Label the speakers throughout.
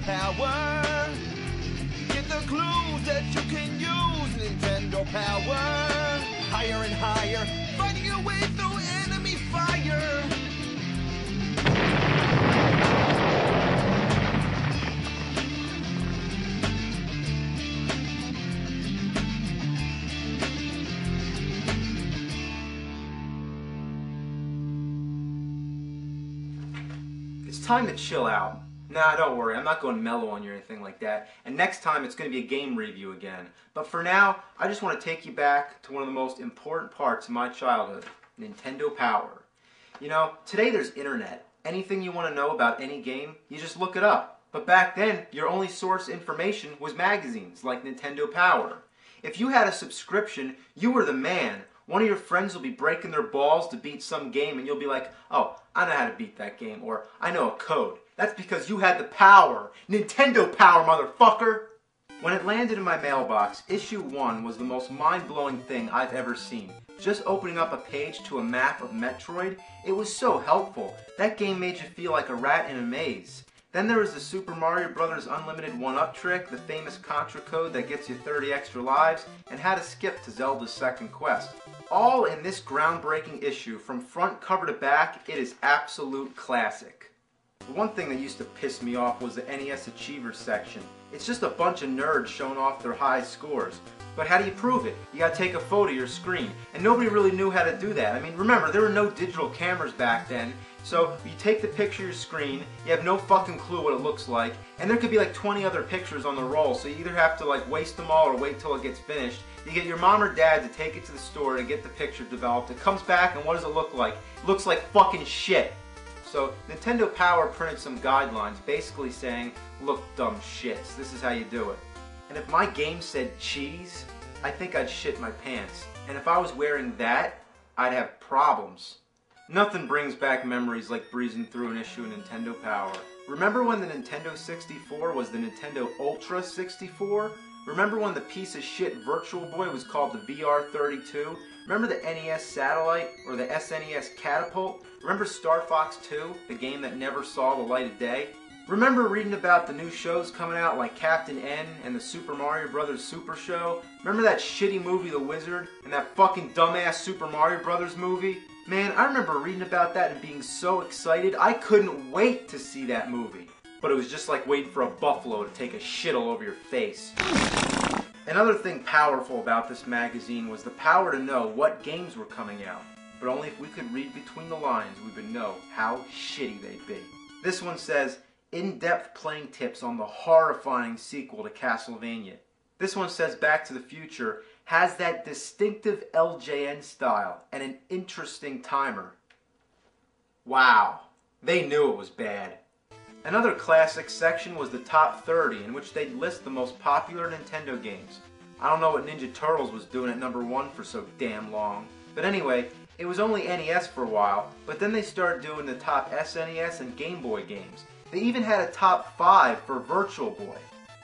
Speaker 1: power. Get the clues that you can use. Nintendo power. Higher and higher, fighting your way through enemy fire.
Speaker 2: It's time to chill out. Nah, don't worry, I'm not going mellow on you or anything like that. And next time it's going to be a game review again. But for now, I just want to take you back to one of the most important parts of my childhood, Nintendo Power. You know, today there's internet. Anything you want to know about any game, you just look it up. But back then, your only source of information was magazines like Nintendo Power. If you had a subscription, you were the man. One of your friends will be breaking their balls to beat some game and you'll be like, oh, I know how to beat that game, or I know a code. That's because you had the power. Nintendo Power, motherfucker! When it landed in my mailbox, issue 1 was the most mind-blowing thing I've ever seen. Just opening up a page to a map of Metroid, it was so helpful. That game made you feel like a rat in a maze. Then there was the Super Mario Bros. Unlimited 1-up trick, the famous Contra code that gets you 30 extra lives, and how to skip to Zelda's second quest. All in this groundbreaking issue, from front cover to back, it is absolute classic. The one thing that used to piss me off was the NES Achievers section. It's just a bunch of nerds showing off their high scores. But how do you prove it? You gotta take a photo of your screen. And nobody really knew how to do that. I mean, remember, there were no digital cameras back then. So you take the picture of your screen, you have no fucking clue what it looks like, and there could be like 20 other pictures on the roll, so you either have to like waste them all or wait till it gets finished. You get your mom or dad to take it to the store to get the picture developed. It comes back and what does it look like? It looks like fucking shit. So Nintendo Power printed some guidelines basically saying, look dumb shits, this is how you do it. And if my game said cheese, I think I'd shit my pants. And if I was wearing that, I'd have problems. Nothing brings back memories like breezing through an issue of Nintendo Power. Remember when the Nintendo 64 was the Nintendo Ultra 64? Remember when the piece of shit Virtual Boy was called the VR-32? Remember the NES Satellite or the SNES Catapult? Remember Star Fox 2, the game that never saw the light of day? Remember reading about the new shows coming out like Captain N and the Super Mario Bros. Super Show? Remember that shitty movie The Wizard and that fucking dumbass Super Mario Bros. Movie? Man, I remember reading about that and being so excited, I couldn't wait to see that movie. But it was just like waiting for a buffalo to take a shit all over your face. Another thing powerful about this magazine was the power to know what games were coming out. But only if we could read between the lines, we would know how shitty they'd be. This one says, in-depth playing tips on the horrifying sequel to Castlevania. This one says Back to the Future has that distinctive LJN style and an interesting timer. Wow, they knew it was bad. Another classic section was the top 30, in which they'd list the most popular Nintendo games. I don't know what Ninja Turtles was doing at number 1 for so damn long. But anyway, it was only NES for a while, but then they started doing the top SNES and Game Boy games. They even had a top 5 for Virtual Boy.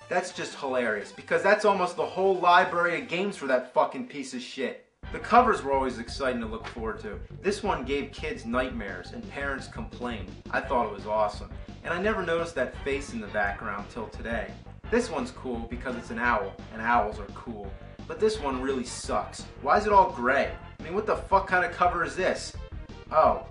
Speaker 2: That's just hilarious, because that's almost the whole library of games for that fucking piece of shit. The covers were always exciting to look forward to. This one gave kids nightmares, and parents complained. I thought it was awesome. And I never noticed that face in the background till today. This one's cool because it's an owl, and owls are cool. But this one really sucks. Why is it all gray? I mean, what the fuck kind of cover is this? Oh,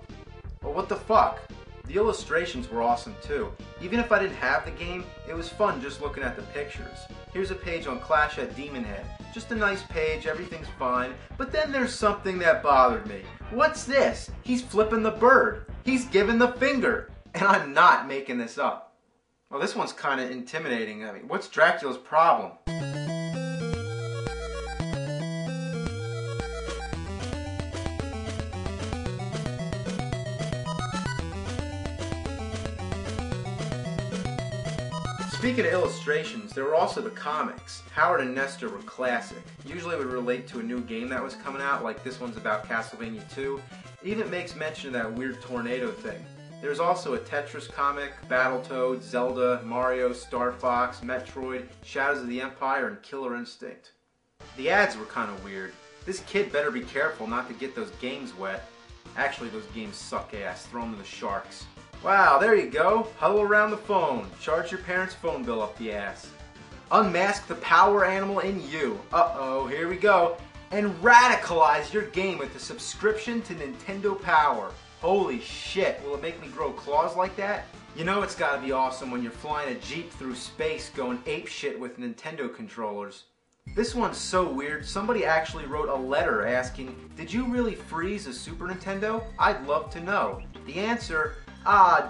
Speaker 2: well, what the fuck? The illustrations were awesome too. Even if I didn't have the game, it was fun just looking at the pictures. Here's a page on Clash at Demon Head. Just a nice page, everything's fine. But then there's something that bothered me. What's this? He's flipping the bird. He's giving the finger. And I'm not making this up. Well, this one's kind of intimidating. I mean, what's Dracula's problem? Speaking of illustrations, there were also the comics. Howard and Nestor were classic. Usually it would relate to a new game that was coming out, like this one's about Castlevania 2. It even makes mention of that weird tornado thing. There's also a Tetris comic, Battletoads, Zelda, Mario, Star Fox, Metroid, Shadows of the Empire, and Killer Instinct. The ads were kind of weird. This kid better be careful not to get those games wet. Actually, those games suck ass. Throw them to the sharks. Wow, there you go. Huddle around the phone. Charge your parents' phone bill up the ass. Unmask the power animal in you. Uh-oh, here we go. And radicalize your game with a subscription to Nintendo Power. Holy shit, will it make me grow claws like that? You know it's gotta be awesome when you're flying a Jeep through space going apeshit with Nintendo controllers. This one's so weird, somebody actually wrote a letter asking, did you really freeze a Super Nintendo? I'd love to know. The answer,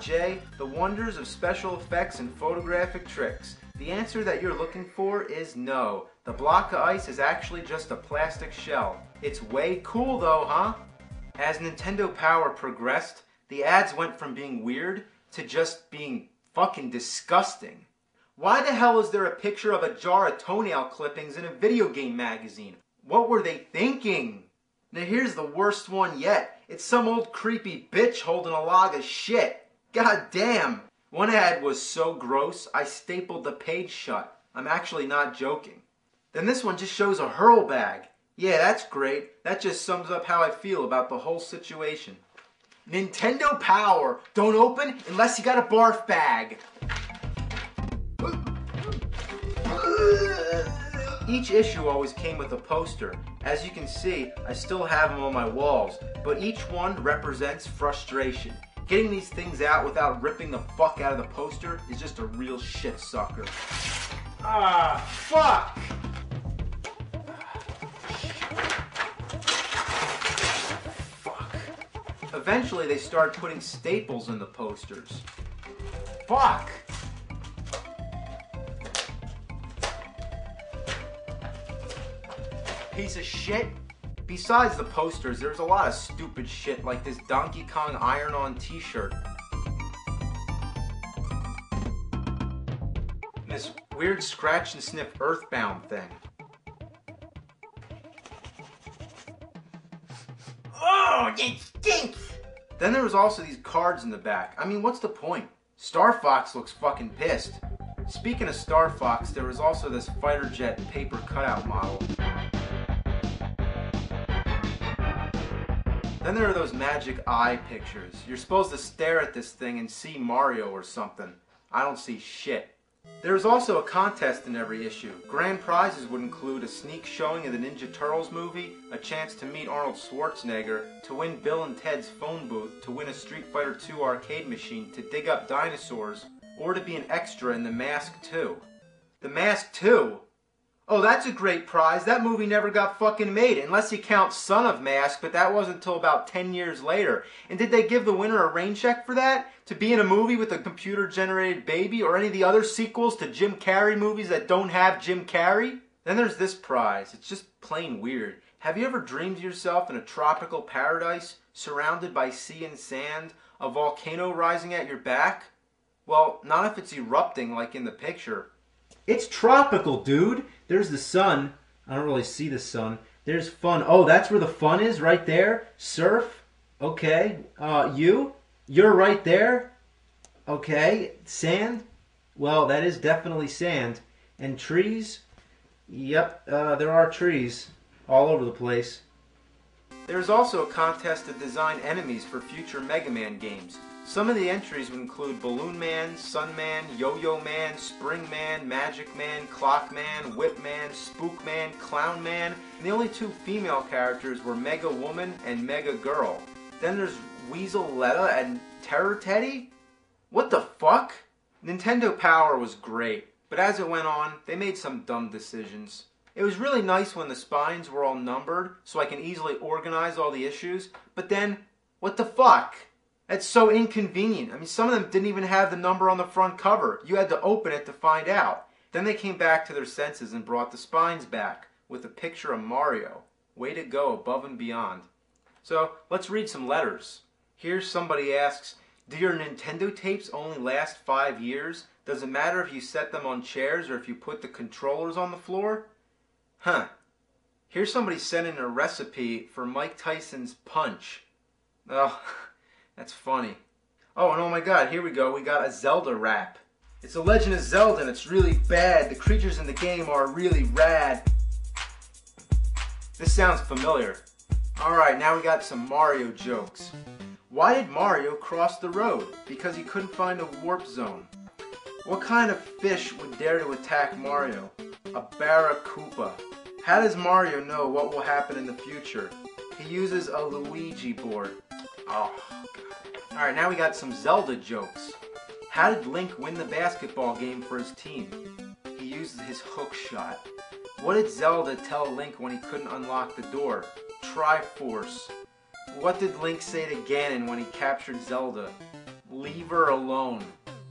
Speaker 2: Jay, the wonders of special effects and photographic tricks. The answer that you're looking for is no. The block of ice is actually just a plastic shell. It's way cool though, huh? As Nintendo Power progressed, the ads went from being weird to just being fucking disgusting. Why the hell is there a picture of a jar of toenail clippings in a video game magazine? What were they thinking? Now here's the worst one yet. It's some old creepy bitch holding a log of shit. God damn. One ad was so gross, I stapled the page shut. I'm actually not joking. Then this one just shows a hurl bag. Yeah, that's great. That just sums up how I feel about the whole situation. Nintendo Power. Don't open unless you got a barf bag. Each issue always came with a poster. As you can see, I still have them on my walls, but each one represents frustration. Getting these things out without ripping the fuck out of the poster is just a real shit sucker. Ah, fuck! Fuck. Eventually they start putting staples in the posters. Fuck! Piece of shit. Besides the posters, there's a lot of stupid shit like this Donkey Kong iron-on t-shirt. This weird scratch and sniff Earthbound thing. Oh, it stinks! Then there was also these cards in the back. I mean, what's the point? Star Fox looks fucking pissed. Speaking of Star Fox, there was also this fighter jet paper cutout model. Then there are those magic eye pictures. You're supposed to stare at this thing and see Mario or something. I don't see shit. There's also a contest in every issue. Grand prizes would include a sneak showing of the Ninja Turtles movie, a chance to meet Arnold Schwarzenegger, to win Bill and Ted's phone booth, to win a Street Fighter II arcade machine, to dig up dinosaurs, or to be an extra in The Mask 2. The Mask 2? Oh, that's a great prize. That movie never got fucking made, unless you count Son of Mask, but that wasn't until about 10 years later. And did they give the winner a rain check for that? To be in a movie with a computer-generated baby, or any of the other sequels to Jim Carrey movies that don't have Jim Carrey? Then there's this prize. It's just plain weird. Have you ever dreamed yourself in a tropical paradise, surrounded by sea and sand, a volcano rising at your back? Well, not if it's erupting like in the picture. It's tropical, dude. There's the sun. I don't really see the sun. There's fun. Oh, that's where the fun is, right there. Surf. Okay. You're right there. Okay. Sand. Well, that is definitely sand. And trees. Yep, there are trees all over the place. There's also a contest to design enemies for future Mega Man games. Some of the entries would include Balloon Man, Sun Man, Yo-Yo Man, Spring Man, Magic Man, Clock Man, Whip Man, Spook Man, Clown Man, and the only two female characters were Mega Woman and Mega Girl. Then there's Weasel-Letta and Terror Teddy? What the fuck? Nintendo Power was great, but as it went on, they made some dumb decisions. It was really nice when the spines were all numbered, so I can easily organize all the issues, but then, what the fuck? That's so inconvenient. I mean, some of them didn't even have the number on the front cover. You had to open it to find out. Then they came back to their senses and brought the spines back with a picture of Mario. Way to go, above and beyond. So, let's read some letters. Here somebody asks, do your Nintendo tapes only last 5 years? Does it matter if you set them on chairs or if you put the controllers on the floor? Huh. Here's somebody sending a recipe for Mike Tyson's Punch. Oh, that's funny. Oh, and oh my god, here we go. We got a Zelda rap. It's a Legend of Zelda and it's really bad. The creatures in the game are really rad. This sounds familiar. Alright, now we got some Mario jokes. Why did Mario cross the road? Because he couldn't find a warp zone. What kind of fish would dare to attack Mario? A barracuda. How does Mario know what will happen in the future? He uses a Luigi board. Oh, God. Alright, now we got some Zelda jokes. How did Link win the basketball game for his team? He used his hook shot. What did Zelda tell Link when he couldn't unlock the door? Triforce. What did Link say to Ganon when he captured Zelda? Leave her alone.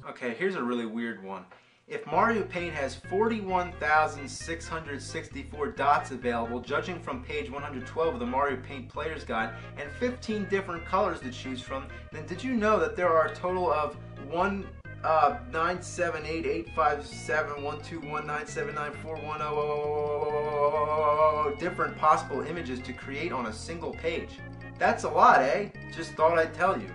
Speaker 2: Okay, here's a really weird one. If Mario Paint has 41,664 dots available, judging from page 112 of the Mario Paint Player's Guide, and 15 different colors to choose from, then did you know that there are a total of 978857121979410 different possible images to create on a single page? That's a lot, eh? Just thought I'd tell you.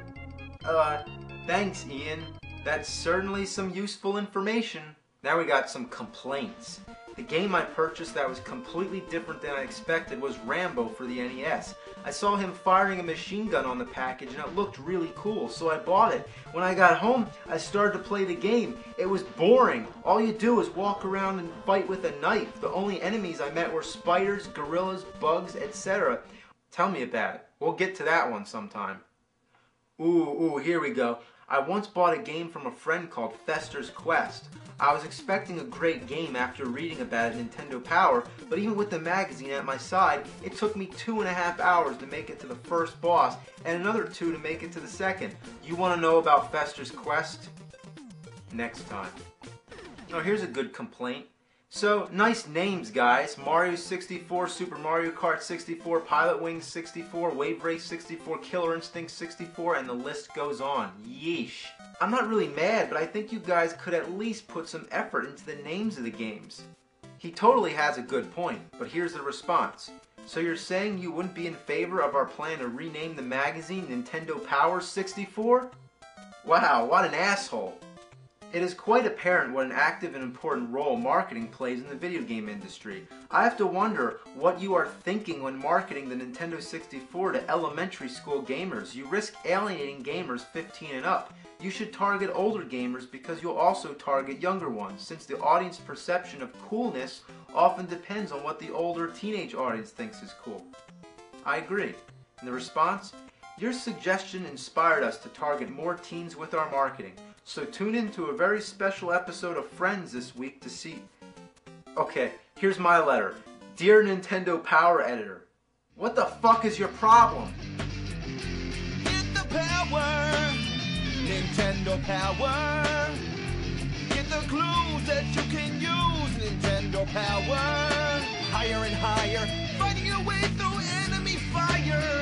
Speaker 2: Thanks, Ian. That's certainly some useful information. Now we got some complaints. The game I purchased that was completely different than I expected was Rambo for the NES. I saw him firing a machine gun on the package and it looked really cool, so I bought it. When I got home, I started to play the game. It was boring. All you do is walk around and fight with a knife. The only enemies I met were spiders, gorillas, bugs, etc. Tell me about it. We'll get to that one sometime. Ooh, here we go. I once bought a game from a friend called Fester's Quest. I was expecting a great game after reading about it in Nintendo Power, but even with the magazine at my side, it took me 2.5 hours to make it to the first boss, and another 2 to make it to the second. You want to know about Fester's Quest? Next time. Now here's a good complaint. So, nice names, guys. Mario 64, Super Mario Kart 64, Pilot Wings 64, Wave Race 64, Killer Instinct 64, and the list goes on. Yeesh. I'm not really mad, but I think you guys could at least put some effort into the names of the games. He totally has a good point, but here's the response. So you're saying you wouldn't be in favor of our plan to rename the magazine Nintendo Power 64? Wow, what an asshole. It is quite apparent what an active and important role marketing plays in the video game industry. I have to wonder what you are thinking when marketing the Nintendo 64 to elementary school gamers. You risk alienating gamers 15 and up. You should target older gamers because you'll also target younger ones, since the audience perception of coolness often depends on what the older teenage audience thinks is cool. I agree. And the response? Your suggestion inspired us to target more teens with our marketing. So tune in to a very special episode of Friends this week to see... Okay, here's my letter. Dear Nintendo Power Editor, what the fuck is your problem?
Speaker 1: Get the power, Nintendo Power. Get the clues that you can use, Nintendo Power. Higher and higher, fighting your way through enemy fire.